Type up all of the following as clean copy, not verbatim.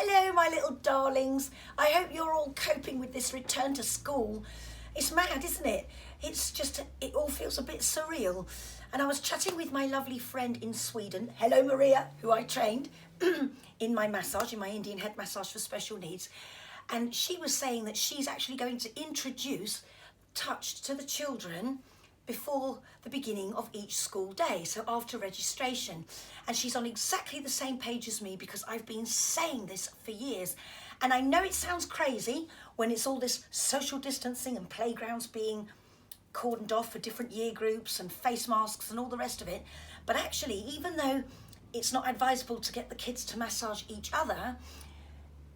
Hello, my little darlings. I hope you're all coping with this return to school. It's mad, isn't it? It's just, it all feels a bit surreal. And I was chatting with my lovely friend in Sweden, hello Maria, who I trained in my massage, in my Indian head massage for special needs. And she was saying that she's actually going to introduce touch to the children before the beginning of each school day, so after registration. And she's on exactly the same page as me because I've been saying this for years. And I know it sounds crazy when it's all this social distancing and playgrounds being cordoned off for different year groups and face masks and all the rest of it. But actually, even though it's not advisable to get the kids to massage each other,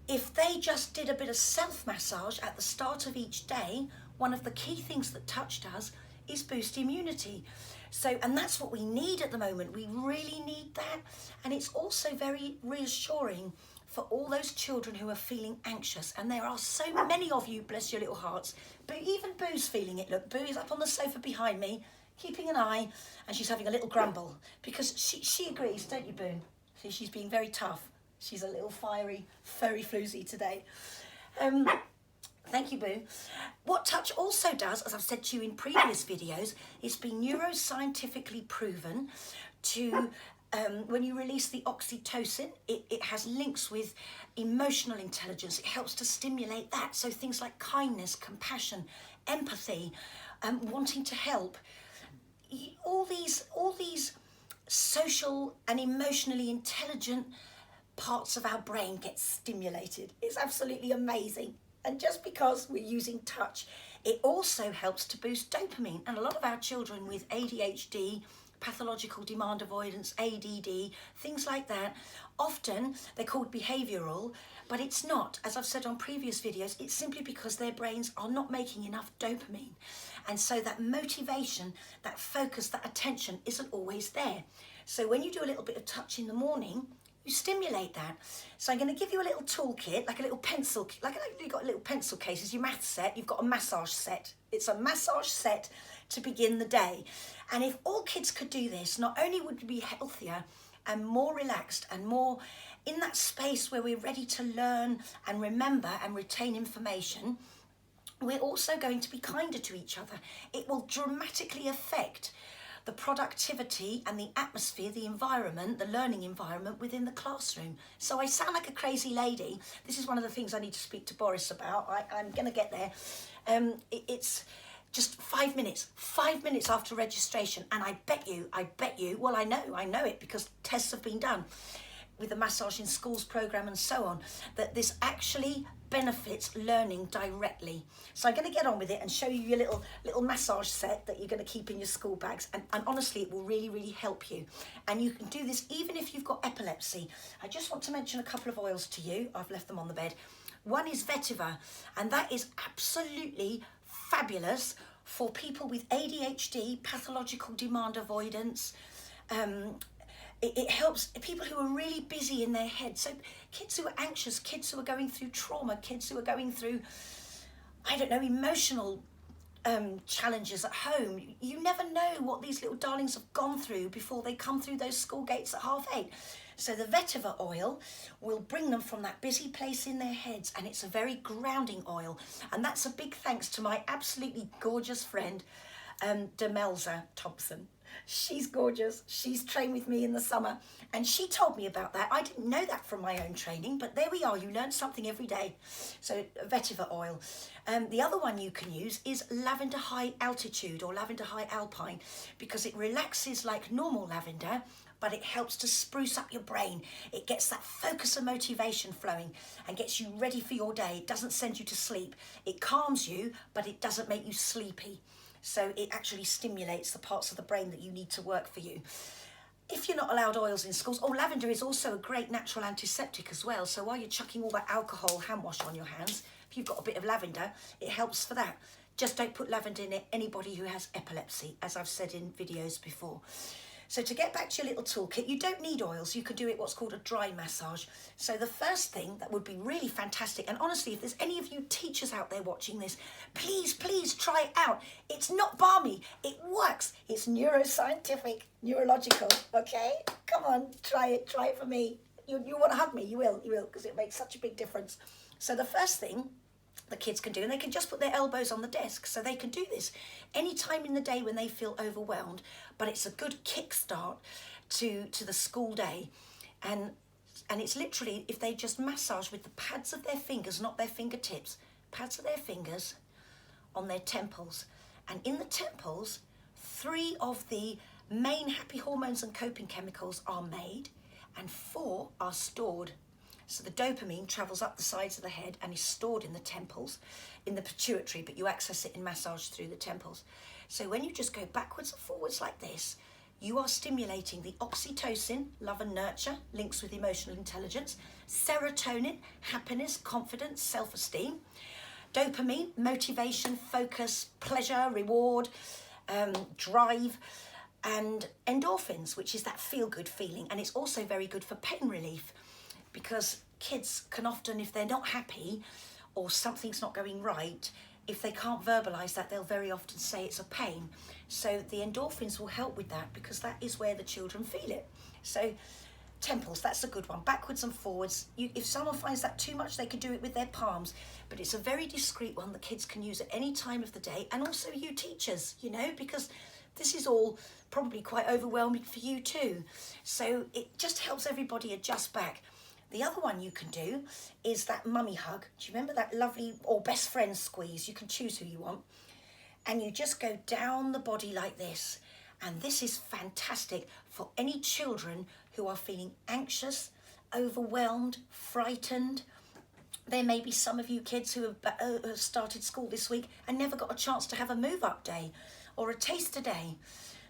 if they just did a bit of self-massage at the start of each day, one of the key things that touch does is boost immunity. So, and that's what we need at the moment. We really need that. And it's also very reassuring for all those children who are feeling anxious. And there are so many of you, bless your little hearts. But even Boo's feeling it. Look, Boo is up on the sofa behind me, keeping an eye, and she's having a little grumble because she agrees, don't you, Boo? See, she's being very tough. She's a little fiery, furry floozy today. Thank you, Boo. What touch also does, as I've said to you in previous videos, it's been neuroscientifically proven to, when you release the oxytocin, it has links with emotional intelligence. It helps to stimulate that. So things like kindness, compassion, empathy, wanting to help, all these social and emotionally intelligent parts of our brain get stimulated. It's absolutely amazing. And just because we're using touch, it also helps to boost dopamine. And a lot of our children with ADHD, pathological demand avoidance, ADD, things like that, often they're called behavioural, but it's not. As I've said on previous videos, it's simply because their brains are not making enough dopamine. And so that motivation, that focus, that attention isn't always there. So when you do a little bit of touch in the morning, you stimulate that. So I'm going to give you a little toolkit, like a little pencil, like you've got a little pencil case as your math set, you've got a massage set. It's a massage set to begin the day. And if all kids could do this, not only would we be healthier and more relaxed and more in that space where we're ready to learn and remember and retain information, we're also going to be kinder to each other. It will dramatically affect the productivity and the atmosphere, the environment, the learning environment within the classroom. So I sound like a crazy lady. This is one of the things I need to speak to Boris about. I'm going to get there. It's just 5 minutes after registration. And I bet you, well, I know it because tests have been done with the Massage in Schools programme and so on, that this actually benefits learning directly. So I'm going to get on with it and show you your little massage set that you're going to keep in your school bags. And honestly, it will really, really help you. And you can do this even if you've got epilepsy. I just want to mention a couple of oils to you. I've left them on the bed. One is vetiver, and that is absolutely fabulous for people with ADHD, pathological demand avoidance. It helps people who are really busy in their head. So kids who are anxious, kids who are going through trauma, kids who are going through, I don't know, emotional challenges at home. You never know what these little darlings have gone through before they come through those school gates at 8:30. So the vetiver oil will bring them from that busy place in their heads, and it's a very grounding oil. And that's a big thanks to my absolutely gorgeous friend, Demelza Thompson. She's gorgeous. She's trained with me in the summer, and she told me about that. I didn't know that from my own training, but there we are. You learn something every day. So vetiver oil. The other one you can use is lavender high altitude or lavender high alpine, because it relaxes like normal lavender, but it helps to spruce up your brain. It gets that focus and motivation flowing and gets you ready for your day. It doesn't send you to sleep. It calms you, but it doesn't make you sleepy. So it actually stimulates the parts of the brain that you need to work for you. If you're not allowed oils in schools, lavender is also a great natural antiseptic as well. So while you're chucking all that alcohol hand wash on your hands, if you've got a bit of lavender, it helps for that. Just don't put lavender in anybody who has epilepsy, as I've said in videos before. So to get back to your little toolkit, you don't need oils. You can do it what's called a dry massage. So the first thing that would be really fantastic, and honestly, if there's any of you teachers out there watching this, please try it out. It's not balmy. It works. It's neuroscientific, neurological, okay? Come on, try it for me. you want to hug me, you will, because it makes such a big difference. So the first thing the kids can do, and they can just put their elbows on the desk, so they can do this any time in the day when they feel overwhelmed, but it's a good kickstart to the school day. And it's literally, if they just massage with the pads of their fingers, not their fingertips, pads of their fingers on their temples. And in the temples, 3 of the main happy hormones and coping chemicals are made, and 4 are stored. So the dopamine travels up the sides of the head and is stored in the temples, in the pituitary, but you access it in massage through the temples. So when you just go backwards and forwards like this, you are stimulating the oxytocin, love and nurture, links with emotional intelligence, serotonin, happiness, confidence, self-esteem, dopamine, motivation, focus, pleasure, reward, drive, and endorphins, which is that feel-good feeling. And it's also very good for pain relief, because kids can often, if they're not happy or something's not going right, if they can't verbalise that, they'll very often say it's a pain. So the endorphins will help with that, because that is where the children feel it. So temples, that's a good one. Backwards and forwards. If someone finds that too much, they can do it with their palms, but it's a very discreet one the kids can use at any time of the day, and also you teachers, you know, because this is all probably quite overwhelming for you too. So it just helps everybody adjust back. The other one you can do is that mummy hug. Do you remember that lovely, or best friend squeeze? You can choose who you want. And you just go down the body like this. And this is fantastic for any children who are feeling anxious, overwhelmed, frightened. There may be some of you kids who have started school this week and never got a chance to have a move-up day or a taster day.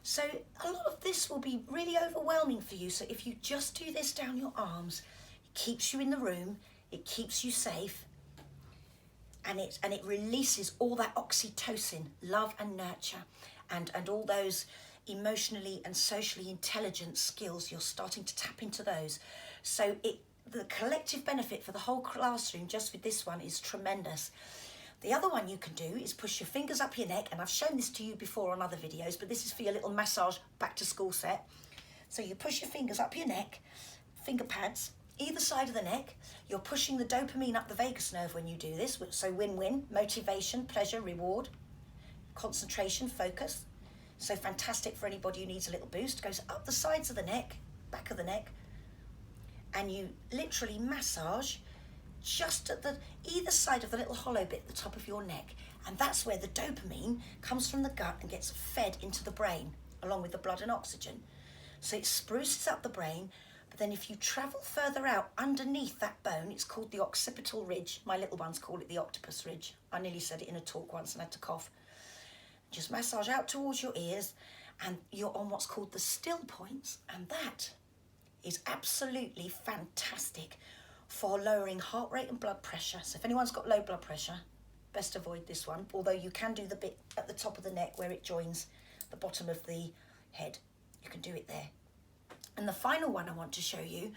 So a lot of this will be really overwhelming for you. So if you just do this down your arms, keeps you in the room, it keeps you safe, and it releases all that oxytocin, love and nurture, and all those emotionally and socially intelligent skills. You're starting to tap into those. So the collective benefit for the whole classroom just with this one is tremendous. The other one you can do is push your fingers up your neck, and I've shown this to you before on other videos, but this is for your little massage back to school set. So you push your fingers up your neck, finger pads, either side of the neck. You're pushing the dopamine up the vagus nerve when you do this, so win-win, motivation, pleasure, reward, concentration, focus. So fantastic for anybody who needs a little boost. Goes up the sides of the neck, back of the neck, and you literally massage just at the either side of the little hollow bit at the top of your neck. And that's where the dopamine comes from the gut and gets fed into the brain, along with the blood and oxygen. So it spruces up the brain. But then if you travel further out underneath that bone, it's called the occipital ridge. My little ones call it the octopus ridge. I nearly said it in a talk once and had to cough. Just massage out towards your ears, and you're on what's called the still points. And that is absolutely fantastic for lowering heart rate and blood pressure. So if anyone's got low blood pressure, best avoid this one. Although you can do the bit at the top of the neck where it joins the bottom of the head. You can do it there. And the final one I want to show you,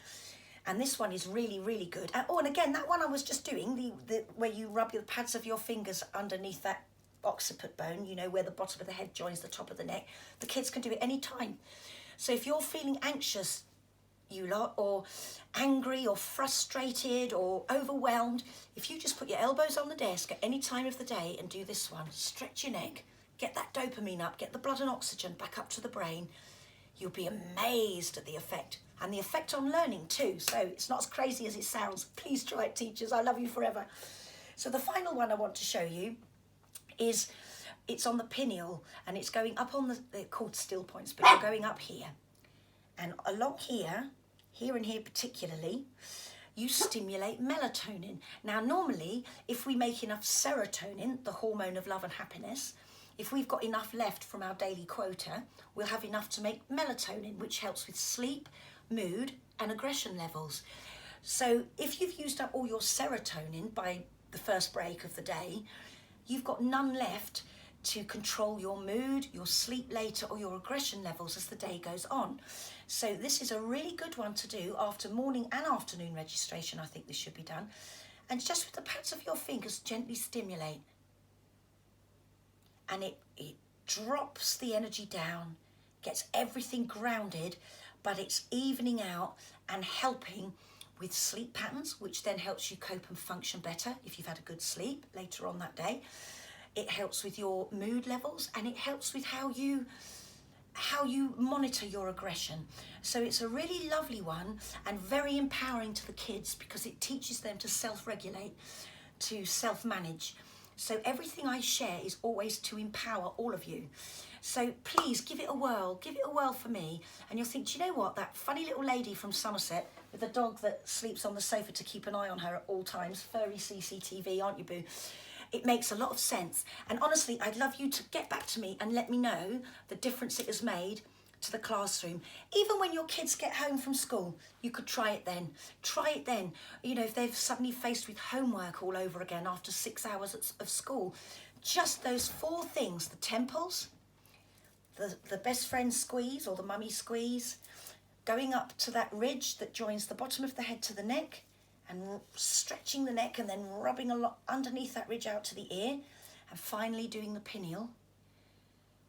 and this one is really, really good. And again, that one I was just doing, the where you rub the pads of your fingers underneath that occiput bone, you know, where the bottom of the head joins the top of the neck. The kids can do it any time. So if you're feeling anxious, you lot, or angry or frustrated or overwhelmed, if you just put your elbows on the desk at any time of the day and do this one, stretch your neck, get that dopamine up, get the blood and oxygen back up to the brain, you'll be amazed at the effect, and the effect on learning too. So it's not as crazy as it sounds. Please try it, teachers. I love you forever. So the final one I want to show you is, it's on the pineal, and it's going up on they're called still points, but you're going up here. And along here and here particularly, you stimulate melatonin. Now normally, if we make enough serotonin, the hormone of love and happiness, if we've got enough left from our daily quota, we'll have enough to make melatonin, which helps with sleep, mood, and aggression levels. So if you've used up all your serotonin by the first break of the day, you've got none left to control your mood, your sleep later, or your aggression levels as the day goes on. So this is a really good one to do after morning and afternoon registration. I think this should be done. And just with the pads of your fingers, gently stimulate. And it drops the energy down, gets everything grounded, but it's evening out and helping with sleep patterns, which then helps you cope and function better if you've had a good sleep later on that day. It helps with your mood levels, and it helps with how you monitor your aggression. So it's a really lovely one and very empowering to the kids, because it teaches them to self-regulate, to self-manage. So everything I share is always to empower all of you. So please give it a whirl for me, and you'll think, do you know what, that funny little lady from Somerset with the dog that sleeps on the sofa to keep an eye on her at all times, furry CCTV, aren't you, boo? It makes a lot of sense. And honestly, I'd love you to get back to me and let me know the difference it has made to the classroom. Even when your kids get home from school, you could try it then. Try it then. You know, if they've suddenly faced with homework all over again after 6 hours of school, just those 4 things: the temples, the best friend squeeze or the mummy squeeze, going up to that ridge that joins the bottom of the head to the neck, and stretching the neck and then rubbing a lot underneath that ridge out to the ear, and finally doing the pineal.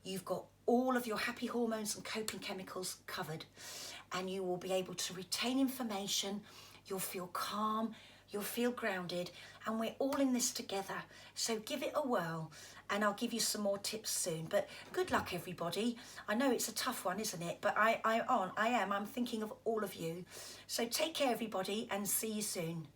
You've got all of your happy hormones and coping chemicals covered, and you will be able to retain information. You'll feel calm, you'll feel grounded, and we're all in this together. So give it a whirl, and I'll give you some more tips soon. But good luck, everybody. I know it's a tough one, isn't it? But I'm thinking of all of you. So take care, everybody, and see you soon.